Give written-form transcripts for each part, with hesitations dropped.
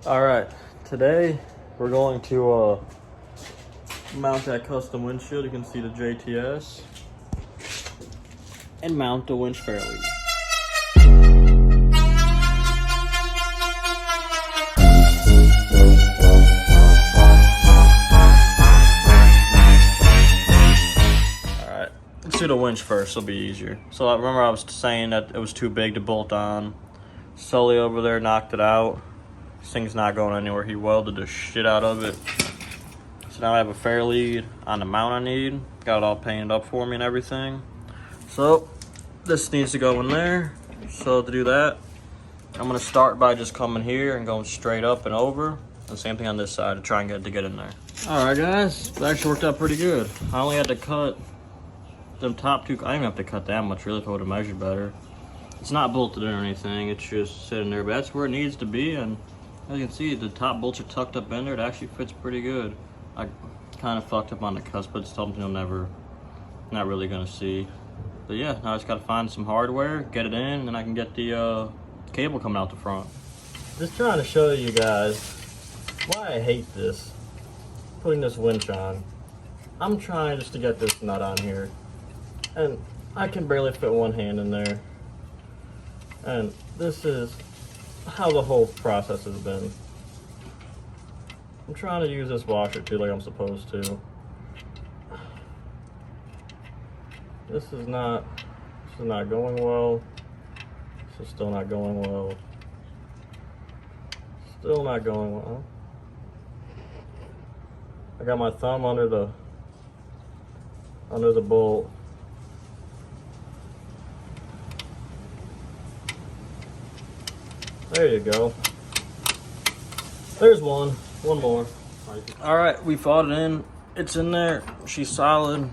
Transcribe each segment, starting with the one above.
All right, today we're going to mount that custom windshield. You can see the JTS and mount the winch fairly. Let's do the winch first, it'll be easier. So I remember I was saying that it was too big to bolt on. Sully over there knocked it out. This thing's not going anywhere. He welded the shit out of it. So now I have a fair lead on the mount I need. Got it all painted up for me and everything. So this needs to go in there. So to do that, I'm gonna start by just coming here and going straight up and over. And same thing on this side to try and get in there. All right guys, it actually worked out pretty good. I only had to cut them top two. I didn't have to cut that much really if I would have measured better. It's not bolted in or anything, it's just sitting there, but that's where it needs to be. And as you can see, the top bolts are tucked up in there. It actually fits pretty good. I kind of fucked up on the cusp, but it's something you'll never, not really gonna see. But yeah, now I just gotta find some hardware, get it in, and then I can get the cable coming out the front. Just trying to show you guys why I hate this, putting this winch on. I'm trying just to get this nut on here, and I can barely fit one hand in there. And this is how the whole process has been. I'm trying to use this washer too like I'm supposed to. This is not going well. This is still not going well. Still not going well. I got my thumb under the bolt. There you go. There's one more. All right, we fought it in. It's in there. She's solid.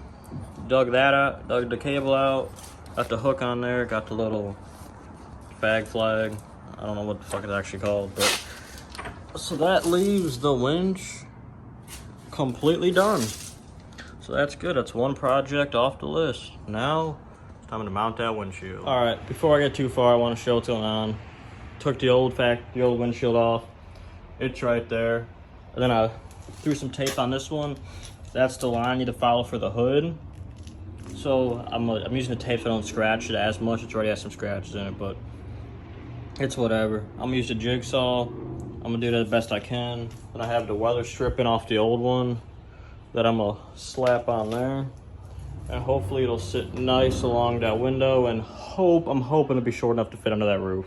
Dug that out, dug the cable out, got the hook on there, got the little flag. I don't know what the fuck it's actually called, but so that leaves the winch completely done. So that's good. That's one project off the list. Now it's time to mount that windshield. All right, before I get too far, I want to show what's going on. Took the old windshield off. It's right there. And then I threw some tape on this one. That's the line you need to follow for the hood. So I'm using the tape so I don't scratch it as much. It's already has some scratches in it, but it's whatever. I'm gonna use the jigsaw. I'm gonna do that the best I can. Then I have the weather stripping off the old one that I'm gonna slap on there. And hopefully it'll sit nice along that window, and I'm hoping it'll be short enough to fit under that roof.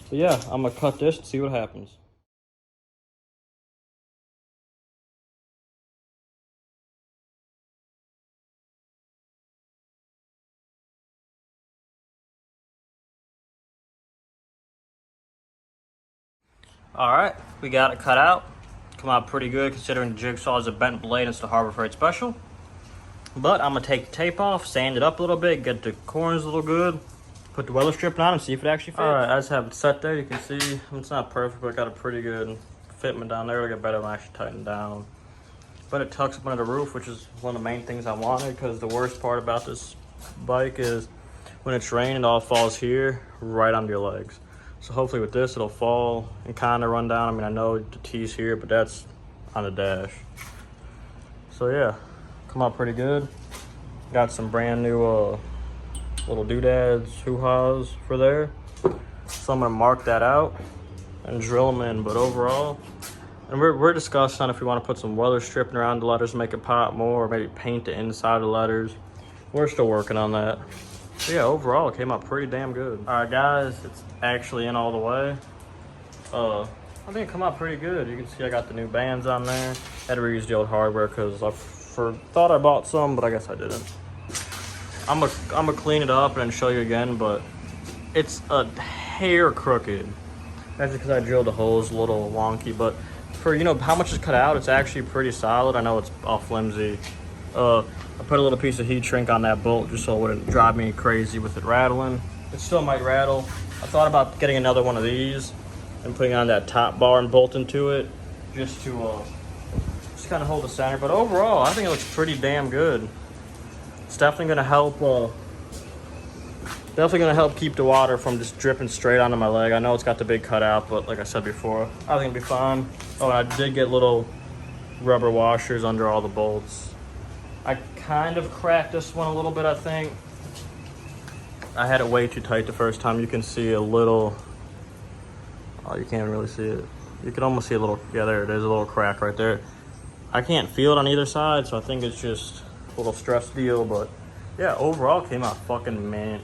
So yeah, I'm gonna cut this and see what happens. All right, we got it cut out. Come out pretty good considering the jigsaw is a bent blade and it's the Harbor Freight Special. But I'm gonna take the tape off, sand it up a little bit, get the corners a little good, put the weather strip on and see if it actually fits. All right, I just have it set there. You can see it's not perfect, but I got a pretty good fitment down there. It'll get better when I actually tighten down. But it tucks up under the roof, which is one of the main things I wanted, because the worst part about this bike is when it's raining, it all falls here, right under your legs. So hopefully with this, it'll fall and kind of run down. I mean, I know the T's here, but that's on the dash. So yeah, come out pretty good. Got some brand new little doodads, hoo-haws for there. So I'm gonna mark that out and drill them in, but overall, and we're discussing on if we want to put some weather stripping around the letters, make it pop more, or maybe paint the inside of the letters. We're still working on that. So yeah, overall, it came out pretty damn good. All right, guys, it's actually in all the way. I think it come out pretty good. You can see I got the new bands on there. Had to reuse the old hardware because I thought I bought some, but I guess I didn't. I'm gonna clean it up and then show you again, but it's a hair crooked. That's because I drilled the holes a little wonky, but for how much is cut out, it's actually pretty solid. I know it's all flimsy. I put a little piece of heat shrink on that bolt just so it wouldn't drive me crazy with it rattling. It still might rattle. I thought about getting another one of these and putting on that top bar and bolting to it just to just kind of hold the center. But overall, I think it looks pretty damn good. It's definitely going to help Definitely gonna help keep the water from just dripping straight onto my leg. I know it's got the big cutout, but like I said before, I think it'll be fine. Oh, and I did get little rubber washers under all the bolts. I kind of cracked this one a little bit, I think. I had it way too tight the first time. You can see a little, oh, you can't really see it. You can almost see a little, yeah, there it is, a little crack right there. I can't feel it on either side, so I think it's just a little stress deal, but yeah, overall came out fucking mint.